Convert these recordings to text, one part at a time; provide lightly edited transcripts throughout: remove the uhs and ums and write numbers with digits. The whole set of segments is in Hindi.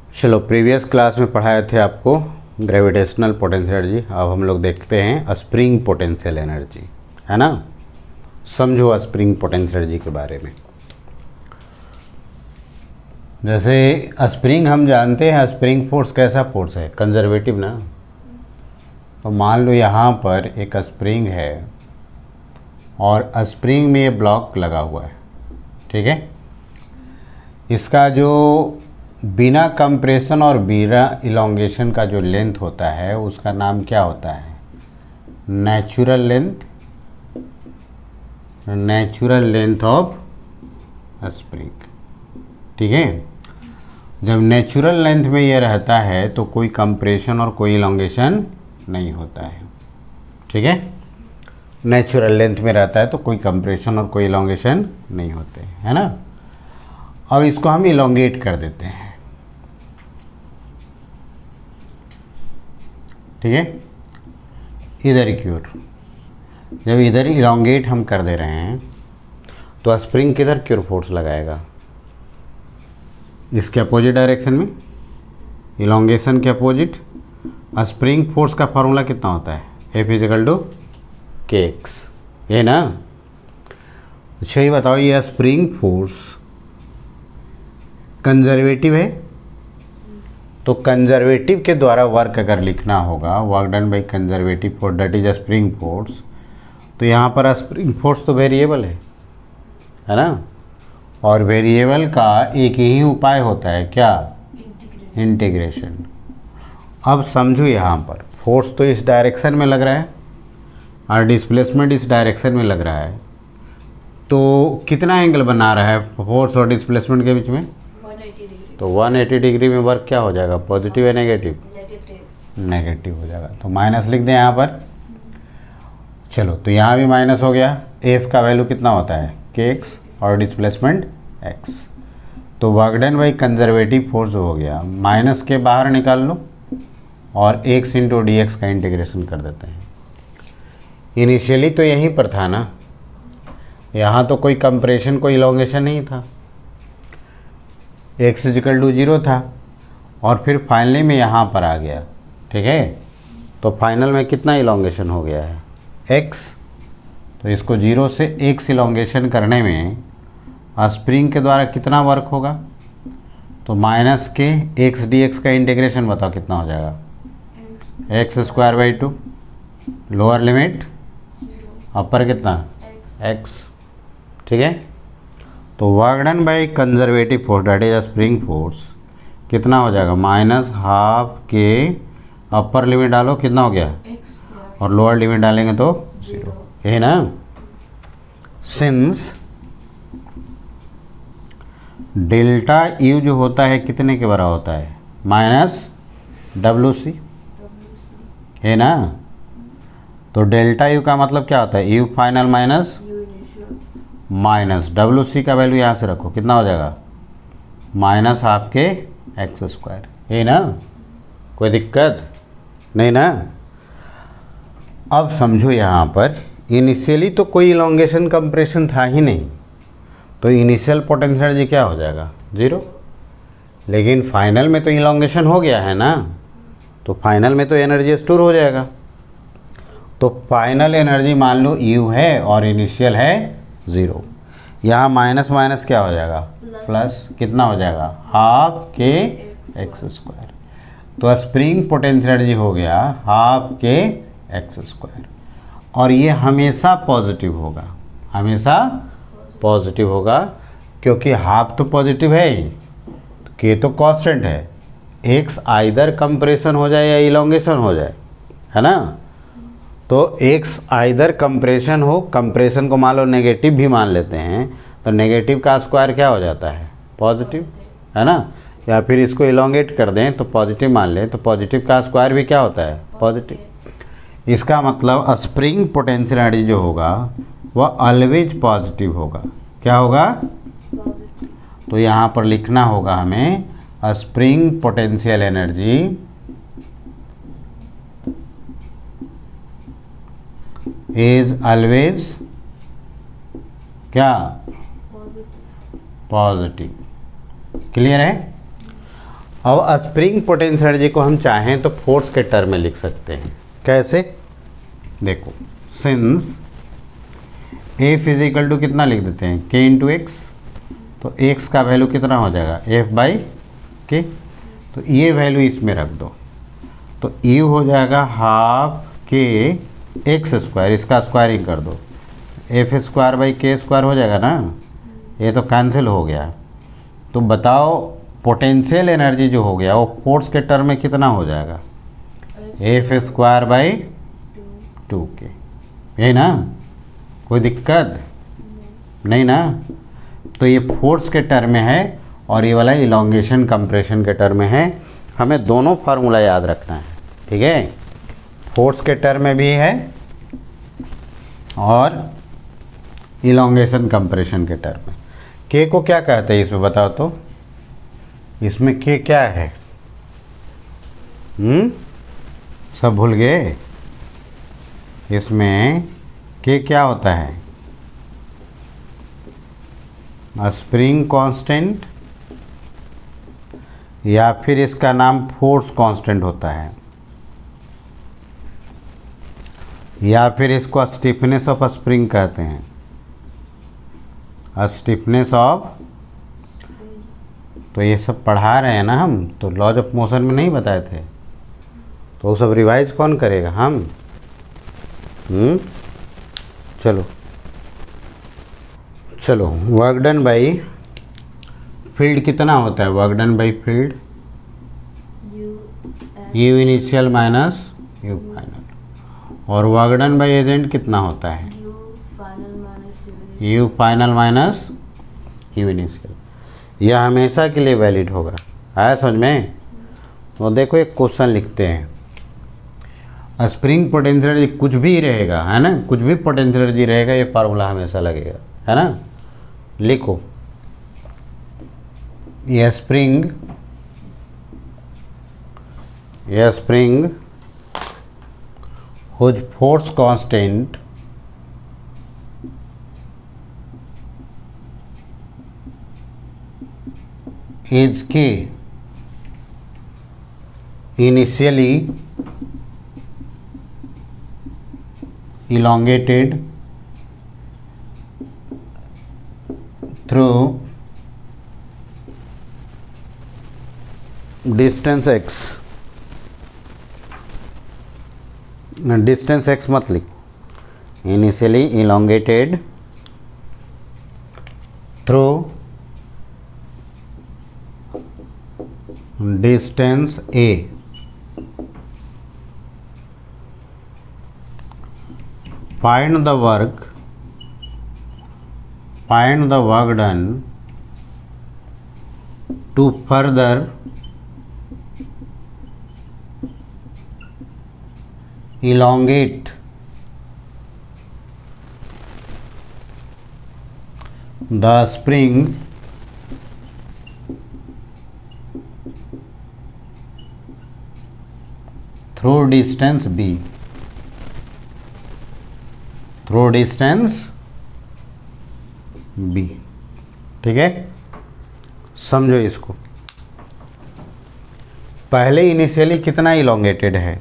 चलो, प्रीवियस क्लास में पढ़ाए थे आपको ग्रेविटेशनल पोटेंशियल एनर्जी। अब हम लोग देखते हैं स्प्रिंग पोटेंशियल एनर्जी, है ना। समझो स्प्रिंग पोटेंशियल एनर्जी के बारे में। जैसे स्प्रिंग हम जानते हैं, स्प्रिंग फोर्स कैसा फोर्स है, कंजर्वेटिव ना। तो मान लो यहाँ पर एक स्प्रिंग है और स्प्रिंग में ये ब्लॉक लगा हुआ है, ठीक है। इसका जो बिना कंप्रेशन और बिना इलोंगेशन का जो लेंथ होता है उसका नाम क्या होता है, natural length, natural length of spring, ठीक है। जब नेचुरल लेंथ में ये रहता है तो कोई कंप्रेशन और कोई इलोंगेशन नहीं होता है, ठीक है। नेचुरल लेंथ में रहता है तो कोई कंप्रेशन और कोई इलोंगेशन नहीं होते, है ना। अब इसको हम इलोंगेट कर देते हैं, ठीक है, इधर की ओर। जब इधर इलोंगेट हम कर दे रहे हैं तो स्प्रिंग किधर की ओर फोर्स लगाएगा, इसके अपोजिट डायरेक्शन में, इलोंगेशन के अपोजिट। स्प्रिंग फोर्स का फॉर्मूला कितना होता है, F इजिकल टू KX, ये ना। अच्छा ये बताओ, ये स्प्रिंग फोर्स कंजर्वेटिव है, तो कंजर्वेटिव के द्वारा वर्क अगर लिखना होगा, work done by conservative force that is spring force, तो यहाँ पर स्प्रिंग फोर्स तो वेरिएबल है ना। और वेरिएबल का एक ही उपाय होता है, क्या, इंटीग्रेशन। अब समझो यहाँ पर फोर्स तो इस डायरेक्शन में लग रहा है और डिस्प्लेसमेंट इस डायरेक्शन में लग रहा है, तो कितना एंगल बना रहा है फोर्स और डिस्प्लेसमेंट के बीच में, 180 डिग्री। तो 180 डिग्री में वर्क क्या हो जाएगा, पॉजिटिव या नेगेटिव, नेगेटिव हो जाएगा। तो माइनस लिख दें यहाँ पर। चलो, तो यहाँ भी माइनस हो गया। एफ का वैल्यू कितना होता है, KX, और डिस्प्लेसमेंट x। तो work done by conservative force हो गया, माइनस के बाहर निकाल लो और x इंटू डी एक्स का इंटीग्रेशन कर देते हैं। इनिशियली तो यहीं पर था ना, यहाँ तो कोई कंप्रेशन कोई इलोंगेशन नहीं था, x इजिकल टू 0 था, और फिर फाइनली में यहाँ पर आ गया, ठीक है। तो फाइनल में कितना इलोंगेशन हो गया है, x। तो इसको 0 से x इलोंगेशन करने में स्प्रिंग के द्वारा कितना वर्क होगा, तो माइनस के x dx का इंटीग्रेशन बताओ कितना हो जाएगा, x square by 2, lower limit, upper कितना, x, ठीक है। तो work done by conservative force that is spring force कितना हो जाएगा, माइनस हाफ के, अपर लिमिट डालो कितना हो गया, और लोअर लिमिट डालेंगे तो 0, यही ना। सिंस डेल्टा यू जो होता है कितने के बराबर होता है, माइनस WC, है ना। तो डेल्टा यू का मतलब क्या होता है, you final minus minus WC का वैल्यू यहाँ से रखो, कितना हो जाएगा, माइनस हाफ के x स्क्वायर, है ना। कोई दिक्कत नहीं ना। अब समझो यहाँ पर इनिशियली तो कोई इलोंगेशन कंप्रेशन था ही नहीं, तो इनिशियल पोटेंशियल एनर्जी क्या हो जाएगा, 0। लेकिन फाइनल में तो इलोंगेशन हो गया है ना, तो फाइनल में तो एनर्जी स्टोर हो जाएगा। तो फाइनल एनर्जी मान लो U है और इनिशियल है 0। यहाँ माइनस माइनस क्या हो जाएगा, प्लस, कितना हो जाएगा, हाफ के x स्क्वायर। तो स्प्रिंग पोटेंशियल एनर्जी हो गया हाफ के x स्क्वायर, और ये हमेशा पॉजिटिव होगा, हमेशा पॉजिटिव होगा, क्योंकि हाफ तो पॉजिटिव है ही, के तो कांस्टेंट है, x आइदर कंप्रेशन हो जाए या इलोंगेशन हो जाए, है ना। तो x आइदर कंप्रेशन हो, कंप्रेशन को मान लो नेगेटिव भी मान लेते हैं, तो नेगेटिव का स्क्वायर क्या हो जाता है, पॉजिटिव, है ना। या फिर इसको इलोंगेट कर दें तो पॉजिटिव मान लें, तो पॉजिटिव का स्क्वायर भी क्या होता है, पॉजिटिव। इसका मतलब स्प्रिंग पोटेंशियल एनर्जी जो होगा वह ऑलवेज पॉजिटिव होगा, क्या होगा, तो यहाँ पर लिखना होगा हमें, spring potential energy is always क्या, पॉजिटिव। क्लियर है। अब स्प्रिंग पोटेंशियल एनर्जी को हम चाहें तो फोर्स के टर्म में लिख सकते हैं। कैसे? देखो, सिंस F फिजिकल टू कितना लिख देते हैं, K इंटू एक्स, तो x का वैल्यू कितना हो जाएगा, F बाई के, तो ये वैल्यू इसमें रख दो, तो U हो जाएगा हाफ के एक्स स्क्वायर, इसका स्क्वायरिंग कर दो, F स्क्वायर बाई के स्क्वायर हो जाएगा ना, ये तो कैंसिल हो गया। तो बताओ पोटेंशियल एनर्जी जो हो गया वो फोर्स के टर्म में कितना हो जाएगा, F स्क्वायर बाई 2K, यही ना, कोई दिक्कत नहीं ना। तो ये फोर्स के टर्म में है और ये वाला इलॉन्गेशन कंप्रेशन के टर्म में है। हमें दोनों फार्मूला याद रखना है, ठीक है, फोर्स के टर्म में भी है और इलॉन्गेशन कंप्रेशन के टर्म में। के को क्या कहते हैं इसमें बताओ तो, इसमें के क्या है, सब भूल गए? इसमें के क्या होता है, स्प्रिंग कांस्टेंट या फिर इसका नाम फोर्स कांस्टेंट होता है, या फिर इसको स्टिफनेस ऑफ स्प्रिंग कहते हैं, स्टिफनेस ऑफ। तो ये सब पढ़ा रहे हैं ना हम, तो लॉज ऑफ मोशन में नहीं बताए थे, तो वो सब रिवाइज कौन करेगा, हम। चलो वर्क डन बाई फील्ड कितना होता है, work done by field you initial minus you final, और वर्क डन बाई एजेंट कितना होता है, you final minus you initial. यह हमेशा के लिए वैलिड होगा, आया समझ में? तो देखो एक क्वेश्चन लिखते हैं, स्प्रिंग पोटेंशियल एनर्जी कुछ भी रहेगा, है ना, कुछ भी पोटेंशियल एनर्जी रहेगा, ये फार्मूला हमेशा लगेगा, है ना। लिखो, ये spring whose force constant is K initially elongated through distance x, distance x मत लिखो, initially elongated through distance a, find the work done to further elongate the spring through distance b, through distance b, ठीक है। समझो इसको, पहले इनिशियली कितना इलोंगेटेड है,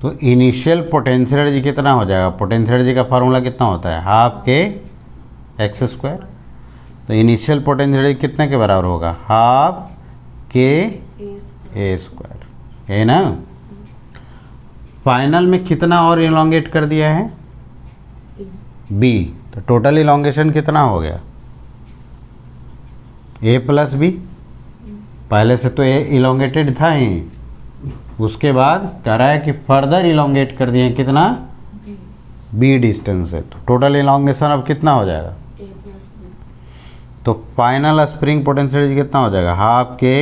तो इनिशियल पोटेंशियल एनर्जी कितना हो जाएगा, पोटेंशियल एनर्जी का फार्मूला कितना होता है, हाफ के एक्स स्क्वायर, तो इनिशियल पोटेंशियल एनर्जी कितने के बराबर होगा, हाफ के ए स्क्वायर, है ना। फाइनल में कितना और इलोंगेट कर दिया है, बी, तो टोटल इलोंगेशन कितना हो गया, ए प्लस बी, पहले से तो ए इलोंगेटेड था ही, उसके बाद कह रहा है कि फर्दर इलोंगेट कर दिए कितना, बी डिस्टेंस है, तो टोटल इलोंगेशन अब कितना हो जाएगा, तो फाइनल स्प्रिंग पोटेंशियल एनर्जी कितना हो जाएगा, हाफ के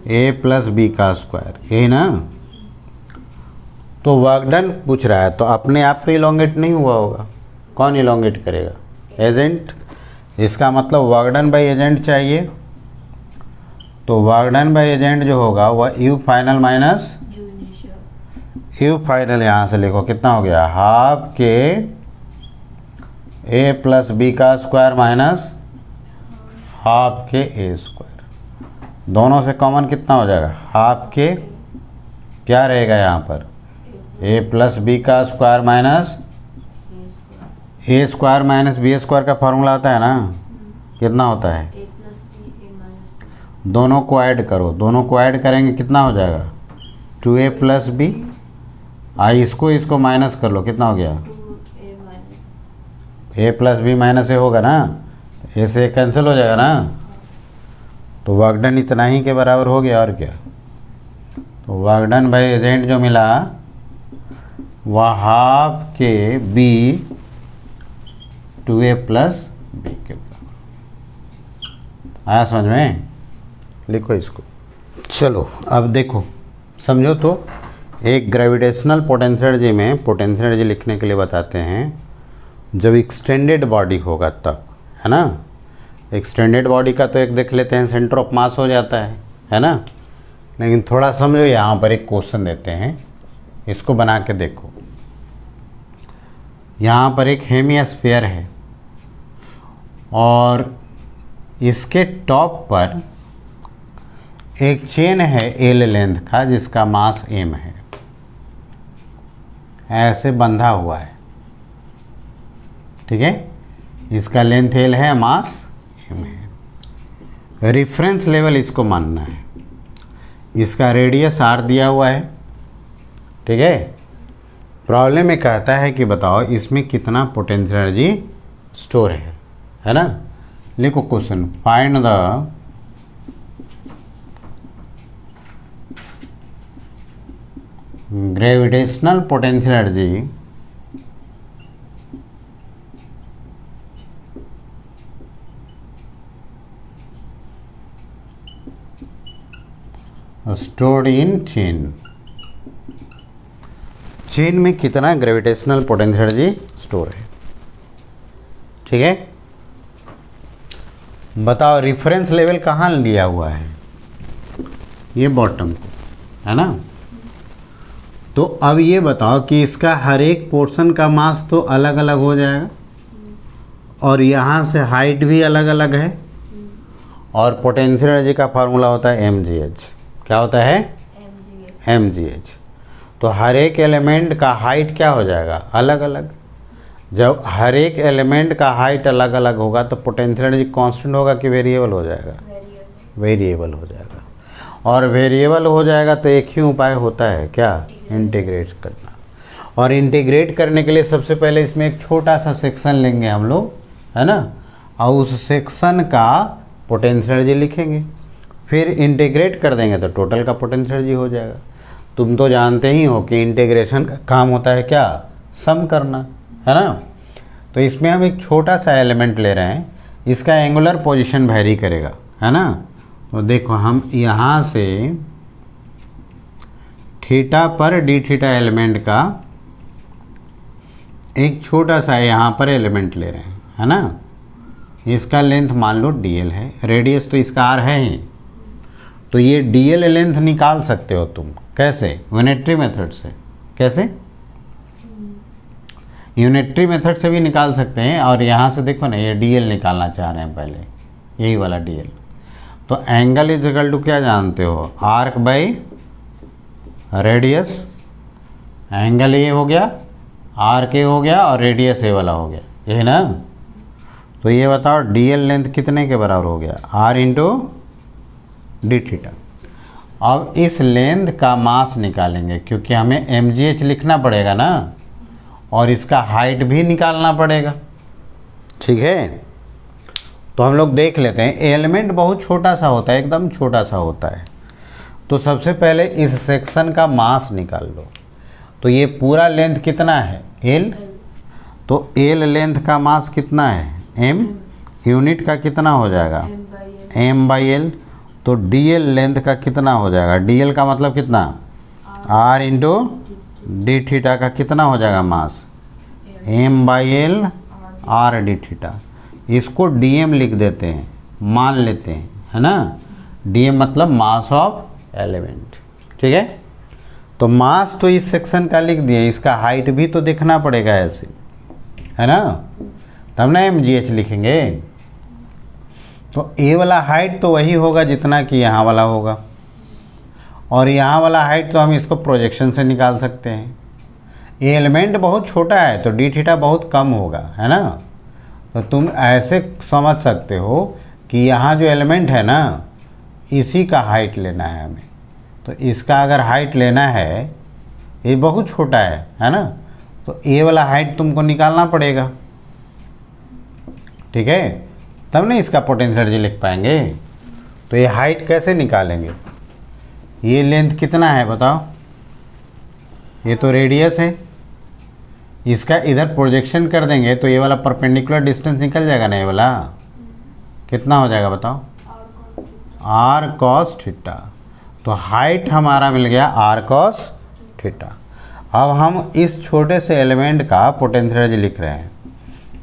ए प्लस बी का स्क्वायर, यही ना। तो वर्क डन पूछ रहा है, तो अपने आप पे इलोंगेट नहीं हुआ होगा, कौन इलोंगेट करेगा, एजेंट, इसका मतलब वर्क डन बाई एजेंट चाहिए, तो वर्क डन बाई एजेंट जो होगा वह you final minus you final, यहाँ से लिखो कितना हो गया, हाफ के ए प्लस बी का स्क्वायर माइनस हाफ के ए स्क्वायर, दोनों से कॉमन कितना हो जाएगा, हाफ के क्या रहेगा यहाँ पर, ए प्लस बी का स्क्वायर माइनस ए स्क्वायर माइनस बी स्क्वायर का फॉर्मूला आता है ना, कितना होता है, दोनों को ऐड करो, दोनों को ऐड करेंगे कितना हो जाएगा, 2a प्लस बी, इसको माइनस कर लो, कितना हो गया, a प्लस बी माइनस ए होगा ना, ए से कैंसिल हो जाएगा ना, तो वर्क डन इतना ही के बराबर हो गया, और क्या। तो वर्क डन बाय एजेंट जो मिला वह हाफ के बी 2a प्लस बी के बराबर। आया समझ में, लिखो इसको। चलो अब देखो समझो, तो एक ग्रेविटेशनल पोटेंशियल एनर्जी में पोटेंशियल एनर्जी लिखने के लिए बताते हैं जब एक्सटेंडेड बॉडी होगा तब, है ना। एक्सटेंडेड बॉडी का तो एक देख लेते हैं, सेंटर ऑफ मास हो जाता है ना। लेकिन थोड़ा समझो, यहाँ पर एक क्वेश्चन देते हैं, इसको बना के देखो। यहाँ पर एक हेमिस्फीयर है और इसके टॉप पर एक चेन है एल लेंथ का जिसका मास एम है, ऐसे बंधा हुआ है, ठीक है। इसका लेंथ एल है, मास एम है। रेफरेंस लेवल इसको मानना है, इसका रेडियस आर दिया हुआ है, ठीक है। प्रॉब्लम में कहता है कि बताओ इसमें कितना पोटेंशियल एनर्जी स्टोर है ना। लिखो question, find the gravitational potential energy stored in chain. Chain में कितना ग्रेविटेशनल पोटेंशियल एनर्जी स्टोर है, ठीक है। बताओ रेफरेंस लेवल कहाँ लिया हुआ है, ये बॉटम को, है ना। तो अब ये बताओ कि इसका हर एक पोर्शन का मास तो अलग अलग हो जाएगा और यहाँ से हाइट भी अलग अलग है, और पोटेंशियल एनर्जी का फार्मूला होता है mgh। क्या होता है, mgh। तो हर एक एलिमेंट का हाइट क्या हो जाएगा, अलग अलग। जब हर एक एलिमेंट का हाइट अलग अलग होगा तो पोटेंशियल एनर्जी कांस्टेंट होगा कि वेरिएबल हो जाएगा, वेरिएबल हो जाएगा। और वेरिएबल हो जाएगा तो एक ही उपाय होता है, क्या, इंटीग्रेट करना। और इंटीग्रेट करने के लिए सबसे पहले इसमें एक छोटा सा सेक्शन लेंगे हम लोग, है ना, और उस सेक्शन का पोटेंशियल एनर्जी लिखेंगे, फिर इंटीग्रेट कर देंगे तो टोटल का पोटेंशियल एनर्जी हो जाएगा। तुम तो जानते ही हो कि इंटीग्रेशन का काम होता है क्या, सम करना, है ना। तो इसमें हम एक छोटा सा एलिमेंट ले रहे हैं, इसका एंगुलर पोजीशन वेरी करेगा, है ना। तो देखो हम यहाँ से थीटा पर डी थीटा एलिमेंट का एक छोटा सा यहाँ पर एलिमेंट ले रहे हैं, है ना। इसका लेंथ मान लो dl है, रेडियस तो इसका r है ही, तो ये dl लेंथ निकाल सकते हो तुम। कैसे, यूनिटरी मेथड से। कैसे, यूनिटरी मेथड से भी निकाल सकते हैं। और यहाँ से देखो ना, ये dl निकालना चाह रहे हैं पहले, यही वाला dl। तो एंगल इज इक्वल टू क्या जानते हो, आर्क बाई रेडियस। एंगल ये हो गया, आर्क ए हो गया और रेडियस ए वाला हो गया, यही ना। तो ये बताओ dl लेंथ कितने के बराबर हो गया, r इंटू डी थीटा। अब इस लेंथ का मास निकालेंगे क्योंकि हमें mgh लिखना पड़ेगा ना, और इसका हाइट भी निकालना पड़ेगा, ठीक है। तो हम लोग देख लेते हैं, एलिमेंट बहुत छोटा सा होता है, एकदम छोटा सा होता है। तो सबसे पहले इस सेक्शन का मास निकाल लो। तो ये पूरा लेंथ कितना है, l। तो l लेंथ का मास कितना है, m। यूनिट का कितना हो जाएगा, m बाई एल। तो dl लेंथ का कितना हो जाएगा, dl का मतलब कितना, r इंटू डी थीटा का कितना हो जाएगा मास, m by L r D theta. इसको dm लिख देते हैं, मान लेते हैं, है ना। dm मतलब मास ऑफ एलिमेंट, ठीक है। तो मास तो इस सेक्शन का लिख दिए, इसका हाइट भी तो देखना पड़ेगा ऐसे, है ना, तब ना mgh लिखेंगे। तो ए वाला हाइट तो वही होगा जितना कि यहाँ वाला होगा, और यहाँ वाला हाइट तो हम इसको प्रोजेक्शन से निकाल सकते हैं। ये एलिमेंट बहुत छोटा है तो डी थीटा बहुत कम होगा, है ना। तो तुम ऐसे समझ सकते हो कि यहाँ जो एलिमेंट है ना, इसी का हाइट लेना है हमें। तो इसका अगर हाइट लेना है, ये बहुत छोटा है ना, तो ए वाला हाइट तुमको निकालना पड़ेगा, ठीक है, तब नहीं इसका पोटेंशियल एनर्जी लिख पाएंगे। तो ये हाइट कैसे निकालेंगे, ये लेंथ कितना है बताओ, ये तो रेडियस है, इसका इधर प्रोजेक्शन कर देंगे तो ये वाला परपेंडिकुलर डिस्टेंस निकल जाएगा ना, ये वाला कितना हो जाएगा बताओ, आर कॉस थीटा। तो हाइट हमारा मिल गया आर कॉस थीटा। अब हम इस छोटे से एलिमेंट का पोटेंशियल एनर्जी लिख रहे हैं,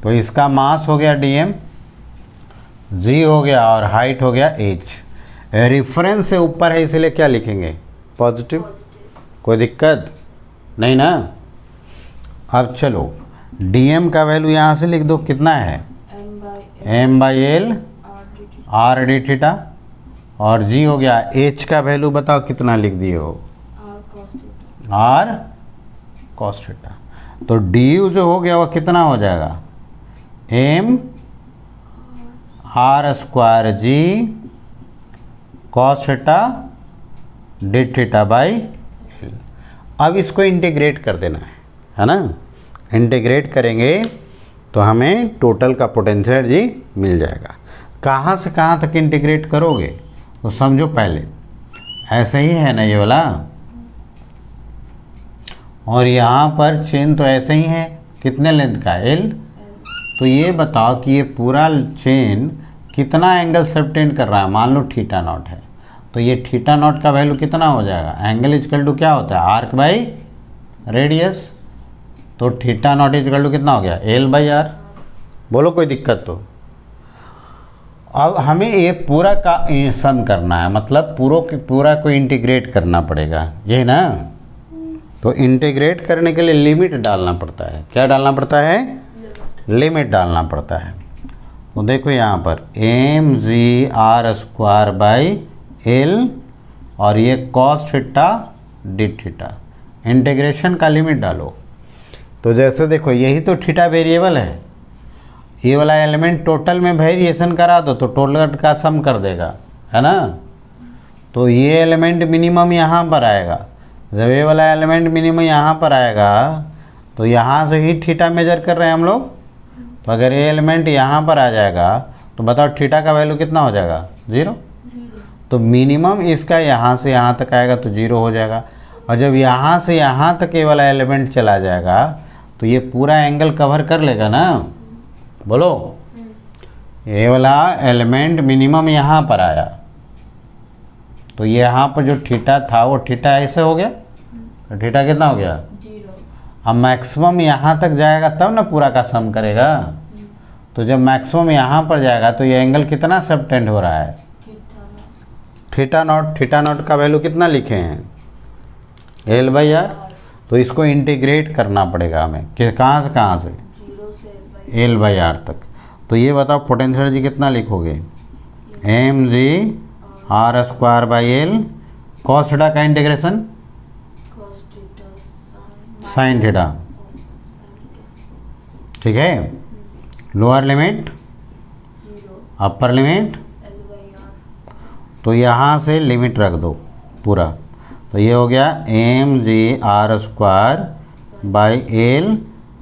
तो इसका मास हो गया dm, g हो गया और हाइट हो गया h। रेफरेंस से ऊपर है इसलिए क्या लिखेंगे, पॉजिटिव, कोई दिक्कत नहीं ना। अब चलो dm का वैल्यू यहाँ से लिख दो, कितना है m/l आर डी थीटा, और g हो गया h का वैल्यू बताओ कितना लिख दिए हो, आर कॉस थीटा। तो du जो हो गया वो कितना हो जाएगा, m r square g cos theta d theta by l. अब इसको इंटीग्रेट कर देना है ना। इंटीग्रेट करेंगे तो हमें टोटल का पोटेंशियल एनर्जी मिल जाएगा। कहाँ से कहाँ तक इंटीग्रेट करोगे तो समझो, पहले ऐसे ही है ना ये वाला, और यहाँ पर चेन तो ऐसे ही है, कितने लेंथ का एल। तो ये बताओ कि ये पूरा चेन कितना एंगल सबटेंड कर रहा है, मान लो थीटा नॉट है, तो ये थीटा नॉट का वैल्यू कितना हो जाएगा, एंगल इजकल टू क्या होता है, आर्क बाई रेडियस। तो थीटा नॉट इजकल टू कितना हो गया, एल बाई आर। बोलो कोई दिक्कत तो। अब हमें ये पूरा का सम करना है, मतलब पूरा को इंटीग्रेट करना पड़ेगा, यही ना। तो इंटीग्रेट करने के लिए लिमिट डालना पड़ता है, क्या डालना पड़ता है, लिमिट डालना पड़ता है। तो देखो यहाँ पर m ji are square by l, और ये cos theta d theta, integration का लिमिट डालो। तो जैसे देखो यही तो थीटा वेरिएबल है, ये वाला एलिमेंट टोटल में वेरिएशन करा दो तो टोटल का सम कर देगा, है ना। तो ये एलिमेंट मिनिमम यहाँ पर आएगा, जब ये वाला एलिमेंट मिनिमम यहाँ पर आएगा तो यहाँ से ही थीटा मेजर कर रहे हैं हम लोग। तो अगर ये एलिमेंट यहाँ पर आ जाएगा तो बताओ थीटा का वैल्यू कितना हो जाएगा, 0। तो मिनिमम इसका यहाँ से यहाँ तक आएगा तो 0 हो जाएगा, और जब यहाँ से यहाँ तक ये वाला एलिमेंट चला जाएगा तो ये पूरा एंगल कवर कर लेगा ना। बोलो, ये वाला एलिमेंट मिनिमम यहाँ पर आया तो यहाँ पर जो थीटा था वो थीटा ऐसे हो गया, तो थीटा कितना हो गया, 0। अब मैक्सिमम यहाँ तक जाएगा तब ना पूरा का सम करेगा। तो जब मैक्सिमम यहाँ पर जाएगा तो ये एंगल कितना सबटेंड हो रहा है, थीटा नॉट। थीटा नॉट का वैल्यू कितना लिखे हैं, एल बाई आर। तो इसको इंटीग्रेट करना पड़ेगा हमें, कि कहाँ से कहाँ से, 0 से एल बाई आर तक। तो ये बताओ पोटेंशियल एनर्जी कितना लिखोगे, M ji are square by L cos theta का integration cos theta sine theta, ठीक है। Lower limit 0 upper limit, L/R। तो यहाँ से लिमिट रख दो पूरा। तो ये हो गया m ji are square by l,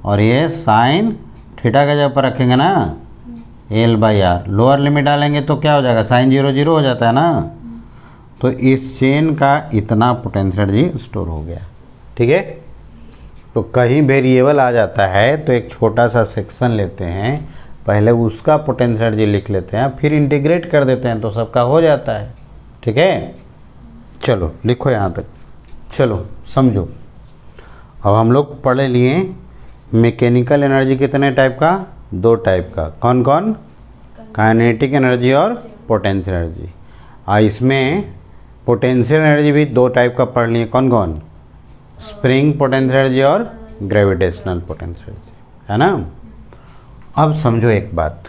और ये साइन थीटा का जगह पर रखेंगे ना l by r. Lower limit डालेंगे तो क्या हो जाएगा, साइन 0 0 हो जाता है ना। तो इस चेन का इतना पोटेंशियल एनर्जी स्टोर हो गया, ठीक है। तो कहीं वेरिएबल आ जाता है तो एक छोटा सा सेक्शन लेते हैं, पहले उसका पोटेंशियल एनर्जी लिख लेते हैं, फिर इंटीग्रेट कर देते हैं तो सबका हो जाता है, ठीक है। चलो लिखो यहाँ तक, चलो समझो। अब हम लोग पढ़ लिए मैकेनिकल एनर्जी कितने टाइप का, 2 टाइप का, कौन कौन, काइनेटिक एनर्जी और पोटेंशियल एनर्जी। इसमें पोटेंशियल एनर्जी भी 2 टाइप का पढ़ लिए, कौन कौन, स्प्रिंग पोटेंशियल एनर्जी और ग्रेविटेशनल पोटेंशियल एनर्जी, है ना। अब समझो एक बात,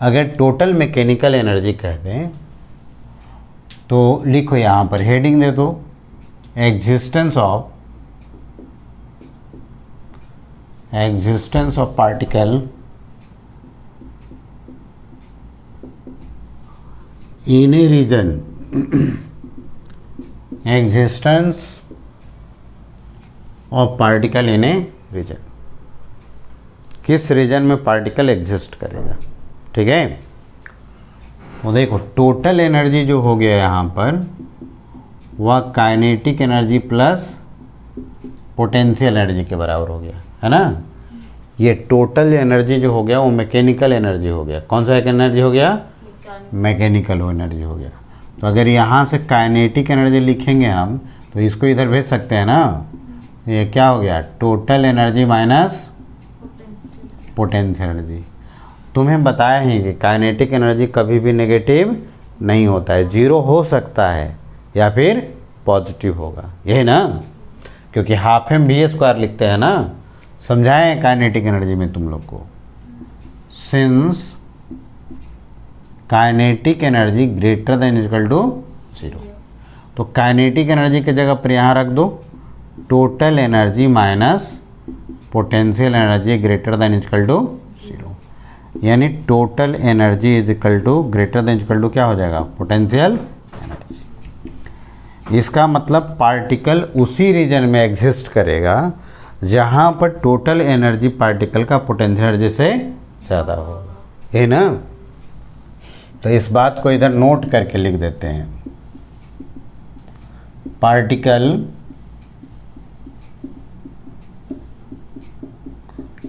अगर टोटल मैकेनिकल एनर्जी कह दें तो लिखो यहाँ पर हेडिंग दे दो, existence of particle in a region, existence of particle in a region, किस रीजन में पार्टिकल एग्जिस्ट करेगा। ठीक है, वो देखो टोटल एनर्जी जो हो गया यहाँ पर वह kinetic energy plus potential energy के बराबर हो गया, है ना। ये टोटल एनर्जी जो हो गया वो मैकेनिकल एनर्जी हो गया। कौन सा एनर्जी हो गया? मैकेनिकल एनर्जी हो गया। तो अगर यहाँ से काइनेटिक एनर्जी लिखेंगे हम तो इसको इधर भेज सकते हैं ना। ये क्या हो गया? Total energy minus potential energy. तुम्हें बताया ही कि काइनेटिक एनर्जी कभी भी नेगेटिव नहीं होता है, जीरो हो सकता है या फिर पॉजिटिव होगा, यही ना, क्योंकि हाफ एम वी स्क्वायर लिखते हैं ना। समझाएं काइनेटिक एनर्जी में तुम लोग को, since kinetic energy greater than equal to zero, तो काइनेटिक एनर्जी की जगह पर यहाँ रख दो total energy minus potential energy greater than equal to zero, यानी total energy is equal to greater than equal to क्या हो जाएगा? Potential energy. इसका मतलब पार्टिकल उसी रीजन में एग्जिस्ट करेगा जहाँ पर टोटल एनर्जी पार्टिकल का पोटेंशियल एनर्जी से ज़्यादा होगा, है ना। तो इस बात को इधर नोट करके लिख देते हैं, particle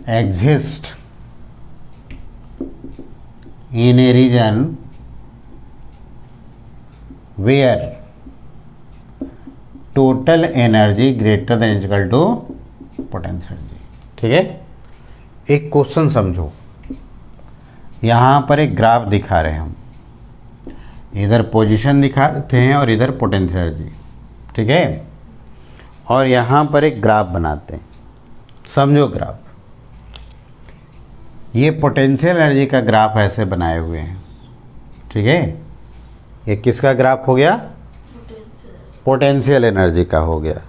exist in a region where total energy greater than is equal to potential energy। ठीक है, एक क्वेश्चन समझो, यहाँ पर एक ग्राफ दिखा रहे हैं हम, इधर पोजीशन दिखाते हैं और इधर पोटेंशियल एनर्जी, ठीक है, और यहाँ पर एक ग्राफ बनाते हैं। समझो ग्राफ, ये पोटेंशियल एनर्जी का ग्राफ ऐसे बनाए हुए हैं, ठीक है। ये किसका ग्राफ हो गया? पोटेंशियल एनर्जी का हो गया।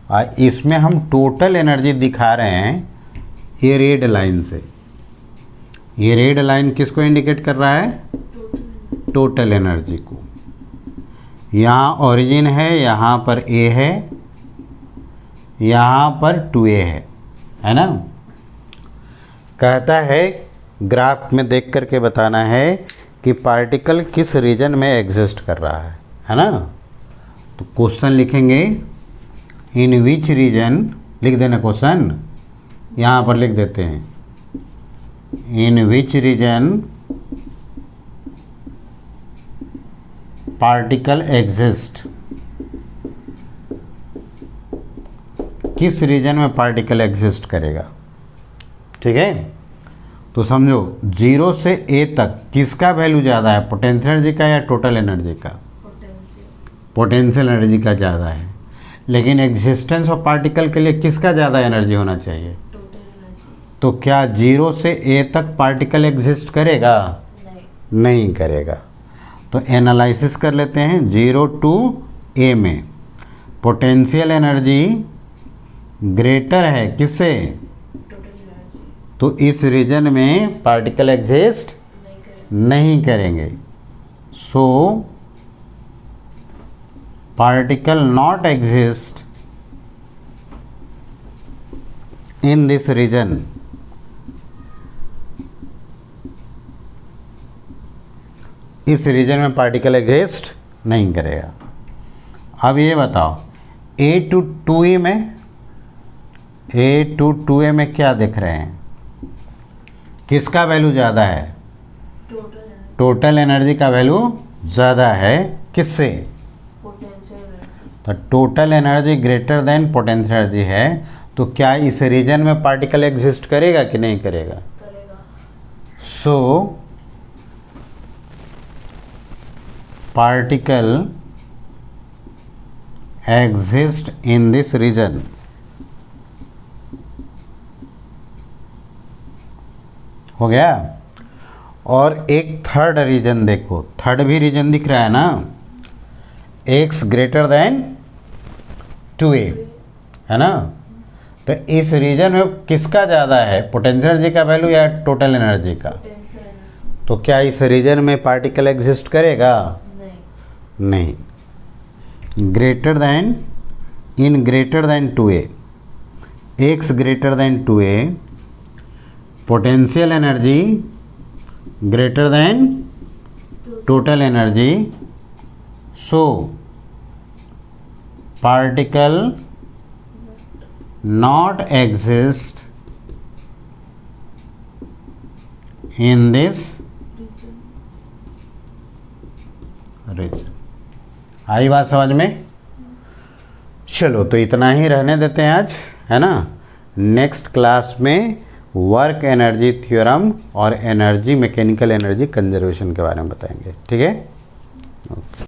और इसमें हम टोटल एनर्जी दिखा रहे हैं ये रेड लाइन से। ये रेड लाइन किसको इंडिकेट कर रहा है? टोटल एनर्जी को। यहाँ ओरिजिन है, यहाँ पर ए है, यहाँ पर 2a है ना। कहता है ग्राफ में देख करके बताना है कि पार्टिकल किस रीजन में एग्जिस्ट कर रहा है ना। तो क्वेश्चन लिखेंगे इन विच रीजन, लिख देना क्वेश्चन, यहाँ पर लिख देते हैं इन विच रीजन पार्टिकल एग्जिस्ट, किस रीजन में पार्टिकल एग्जिस्ट करेगा, ठीक है। तो समझो 0 से a तक किसका वैल्यू ज़्यादा है? पोटेंशियल एनर्जी का या टोटल एनर्जी का? पोटेंशियल एनर्जी का ज़्यादा है। लेकिन एग्जिस्टेंस ऑफ पार्टिकल के लिए किसका ज़्यादा एनर्जी होना चाहिए? तो क्या 0 से a तक पार्टिकल एग्जिस्ट करेगा? नहीं करेगा। तो एनालिसिस कर लेते हैं। 0 to a में पोटेंशियल एनर्जी ग्रेटर है किससे? तो इस रीजन में पार्टिकल एग्जिस्ट नहीं करेंगे। So particle not exist in this region. इस रीजन में पार्टिकल एग्जिस्ट नहीं करेगा। अब ये बताओ a to 2a में, a to 2a में क्या देख रहे हैं? किसका वैल्यू ज़्यादा है? टोटल एनर्जी का वैल्यू ज़्यादा है किससे? तो total energy greater then potential energy है, तो क्या इस रीजन में पार्टिकल एग्जिस्ट करेगा कि नहीं करेगा? So particle exist in this region. हो गया। और एक थर्ड रीजन देखो, थर्ड भी रीजन दिख रहा है ना, x ग्रेटर देन 2a, है ना। तो इस रीजन में किसका ज़्यादा है, पोटेंशियल एनर्जी का वैल्यू या टोटल एनर्जी का। Potential energy. तो क्या इस रीजन में पार्टिकल एग्जिस्ट करेगा, नहीं। नहीं। Greater than, in greater than 2a, x greater than 2a, potential energy greater then total energy, so particle not exist in this region। आई बात समझ में। चलो तो इतना ही रहने देते हैं आज, है ना। नेक्स्ट क्लास में वर्क एनर्जी थ्योरम और एनर्जी मैकेनिकल एनर्जी कंजर्वेशन के बारे में बताएंगे, ठीक है। ओके।